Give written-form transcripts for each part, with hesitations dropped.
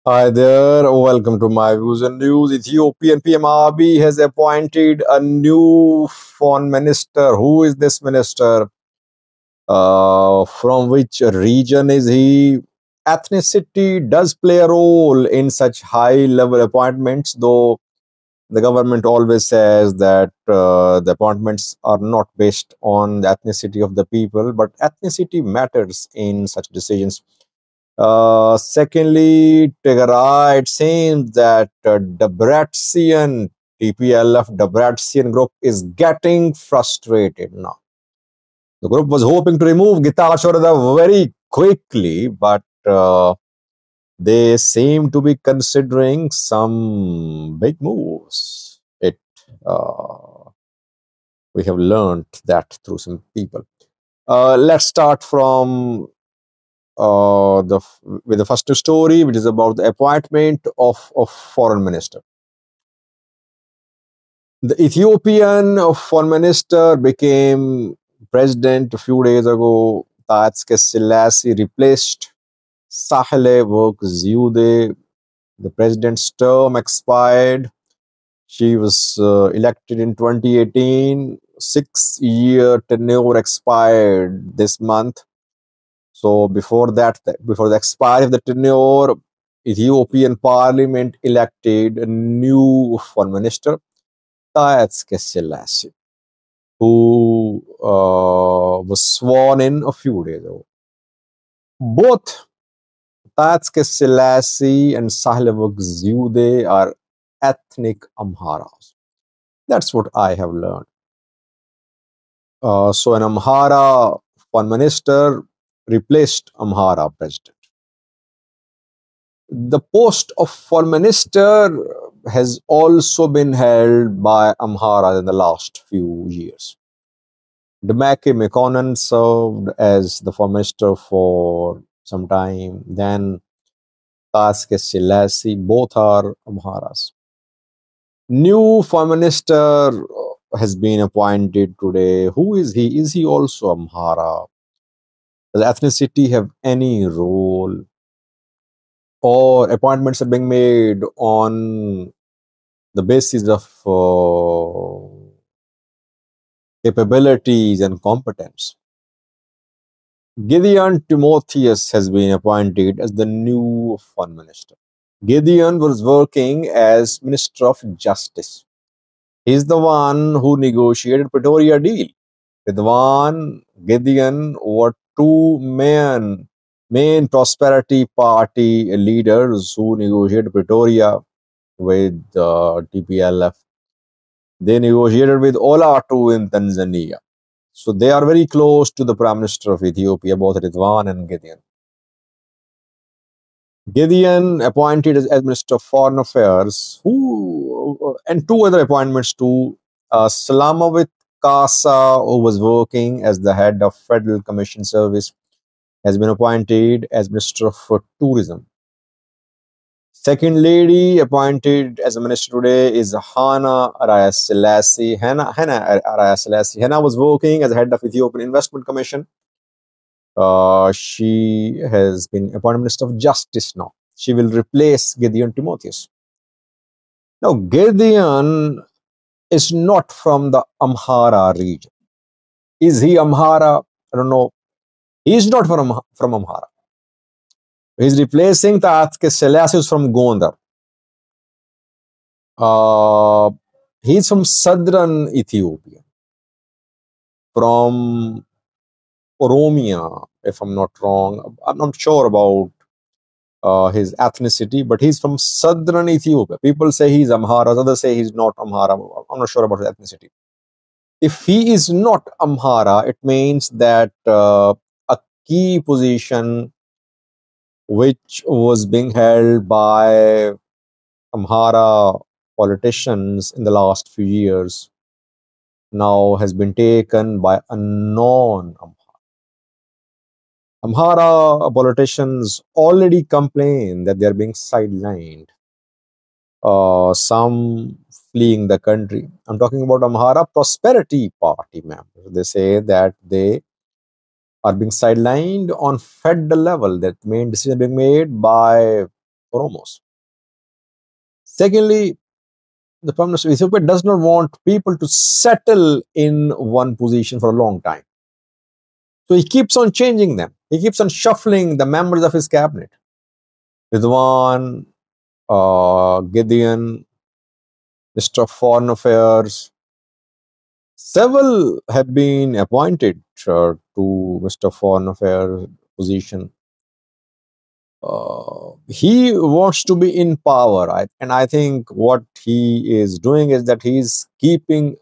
Hi there, welcome to my views and news. Ethiopian PM Abiy has appointed a new foreign minister. Who is this minister? From which region is he? Ethnicity does play a role in such high level appointments, though the government always says that the appointments are not based on the ethnicity of the people, but ethnicity matters in such decisions. Secondly, Tigray, it seems that Debretsion, TPLF Debretsion group is getting frustrated now. The group was hoping to remove Getachew very quickly, but they seem to be considering some big moves. We have learned that through some people. Let's start from with the first story, which is about the appointment of foreign minister. The Ethiopian foreign minister became president a few days ago. Tatske Selassie replaced Sahle Work Zewde. The president's term expired. She was elected in 2018. 6-year tenure expired this month. So before that, before the expiry of the tenure, Ethiopian parliament elected a new foreign minister, Tatske Selassie, who was sworn in a few days ago. Both Tatske Selassie and Sahle-Work Zewde are ethnic Amharas. That's what I have learned. So an Amhara foreign minister replaced Amhara president. The post of foreign minister has also been held by Amhara in the last few years. Demeke Mekonnen served as the foreign minister for some time. Then Tatske Selassie, both are Amharas. New foreign minister has been appointed today. Who is he? Is he also Amhara? Does ethnicity have any role? Or appointments are being made on the basis of capabilities and competence? Gideon Timotheos has been appointed as the new foreign minister. Gideon was working as Minister of Justice. He's the one who negotiated Pretoria deal. Ridwan, Gideon were two main prosperity party leaders who negotiated Pretoria with TPLF. They negotiated with Ola too in Tanzania. So they are very close to the Prime Minister of Ethiopia, both Ridwan and Gideon. Gideon appointed as Minister of Foreign Affairs, and two other appointments too. Salamawit Kasa, who was working as the head of Federal Commission Service, has been appointed as Minister of Tourism. Second lady appointed as a minister today is Hannah Araya Selassie. Hannah Araya Selassie. Hannah was working as head of Ethiopian Investment Commission. She has been appointed Minister of Justice now. She will replace Gedion Timotheos. Now, Gideon is not from the Amhara region. Is he Amhara? I don't know. He is not from Amhara. He is replacing Tatske Selassie from Gondar. He is from southern Ethiopia, from Oromia, if I'm not wrong. I'm not sure about his ethnicity, but he's from southern Ethiopia. People say he's Amhara, others say he's not Amhara. I'm not sure about his ethnicity. If he is not Amhara, it means that a key position which was being held by Amhara politicians in the last few years now has been taken by a non-Amhara. Amhara politicians already complain that they are being sidelined. Some fleeing the country. I'm talking about Amhara Prosperity Party members. They say that they are being sidelined on federal level, that main decision being made by foremost. Secondly, the Prime Minister of Ethiopia does not want people to settle in one position for a long time. So he keeps on changing them. He keeps on shuffling the members of his cabinet. Ridwan, Gideon, Minister of Foreign Affairs. Several have been appointed to Mr. Foreign Affairs position. He wants to be in power, and I think what he is doing is that he's keeping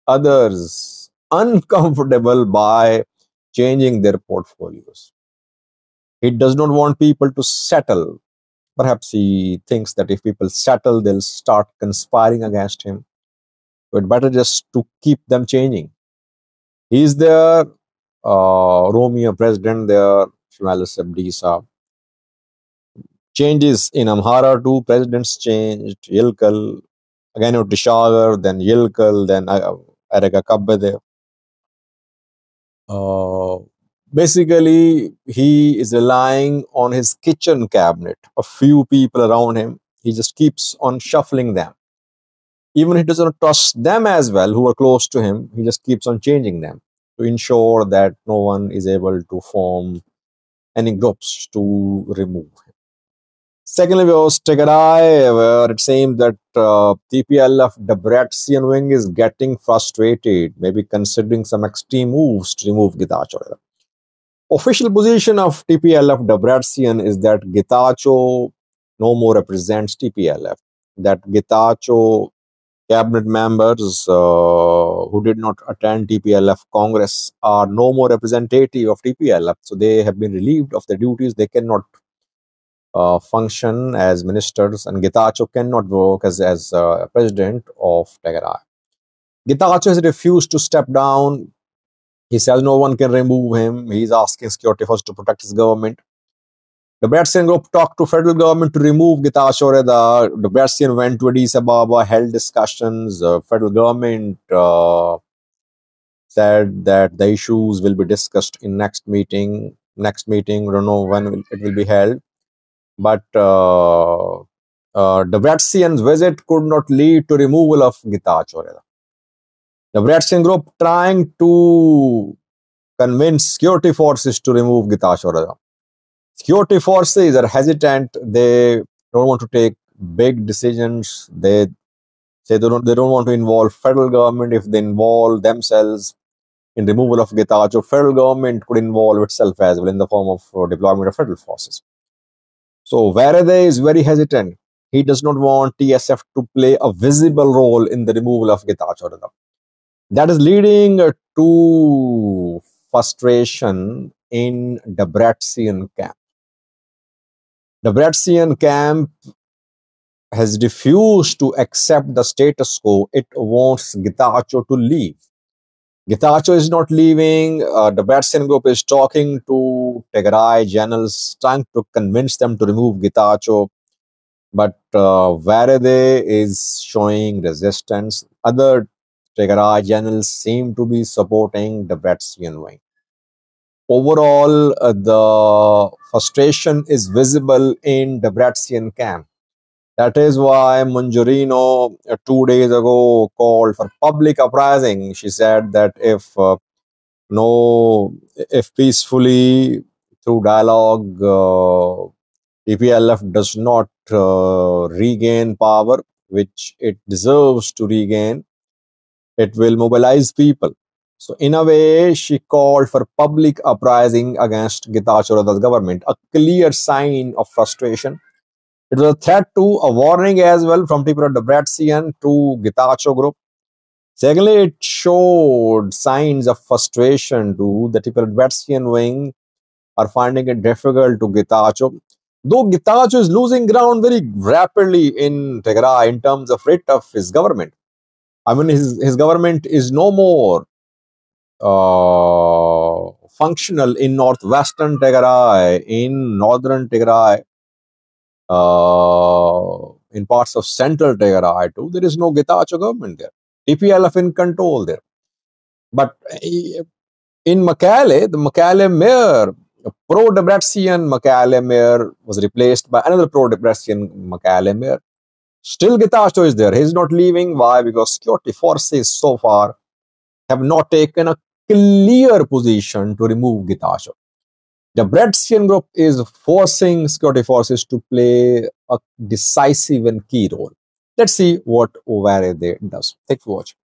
others uncomfortable by changing their portfolios. He does not want people to settle. Perhaps he thinks that if people settle, they'll start conspiring against him. But better just to keep them changing. He's there, Romeo President there, Shimalis Abdisa. Changes in Amhara too, presidents changed, Yilkal, again Tishagar, then Yilkal, then Erega Kabbede. Basically, he is relying on his kitchen cabinet, a few people around him. He just keeps on shuffling them. Even he doesn't trust them as well, who are close to him. He just keeps on changing them to ensure that no one is able to form any groups to remove him. Secondly, we was Tigray, where it seems that TPLF Debretsion wing is getting frustrated, maybe considering some extreme moves to remove Getachew. Official position of TPLF Debretsion is that Getachew no more represents TPLF. That Getachew cabinet members who did not attend TPLF Congress are no more representative of TPLF. So they have been relieved of their duties. They cannot function as ministers, and Getachew cannot work as president of Tigray. Getachew has refused to step down. He says no one can remove him. He's asking security forces to protect his government. The Debretsion group talked to federal government to remove Getachew. The Debretsion went to Addis Ababa, held discussions. Federal government said that the issues will be discussed in next meeting. Next meeting, we don't know when it will be held. But Debretsion's visit could not lead to removal of Getachew. The Debretsion group trying to convince security forces to remove Getachew. Security forces are hesitant. They don't want to take big decisions. They say they don't want to involve federal government. If they involve themselves in removal of Getachew, federal government could involve itself as well in the form of deployment of federal forces. So Varade is very hesitant. He does not want TSF to play a visible role in the removal of Getachew. That is leading to frustration in Debretsion camp. Debretsion camp has refused to accept the status quo. It wants Getachew to leave. Getachew is not leaving. The Debretsion group is talking to Tigray generals, trying to convince them to remove Getachew. But Varade is showing resistance. Other Tigray generals seem to be supporting the Debretsion wing. Overall, the frustration is visible in the Debretsion camp. That is why Manjurino 2 days ago called for public uprising. She said that if peacefully through dialogue, TPLF does not regain power, which it deserves to regain, it will mobilize people. So in a way, she called for public uprising against Getachew Rada's government, a clear sign of frustration. It was a threat to, a warning as well from TPLF Debretsion to Getachew group. Secondly, it showed signs of frustration to the TPLF Debretsion wing are finding it difficult to Getachew. Though Getachew is losing ground very rapidly in Tigray in terms of rate of his government. I mean, his government is no more functional in northwestern Tigray, in northern Tigray, in parts of central Tigray too. There is no Getachew government there. TPLF in control there. But in Mekelle, the Mekelle mayor, A pro-Debretsion Macalemir was replaced by another pro-Debretsion Macalemir. Still Getachew is there. He is not leaving. Why? Because security forces so far have not taken a clear position to remove Getachew. The Debretsion group is forcing security forces to play a decisive and key role. Let's see what Ovarede does. Thanks for watching.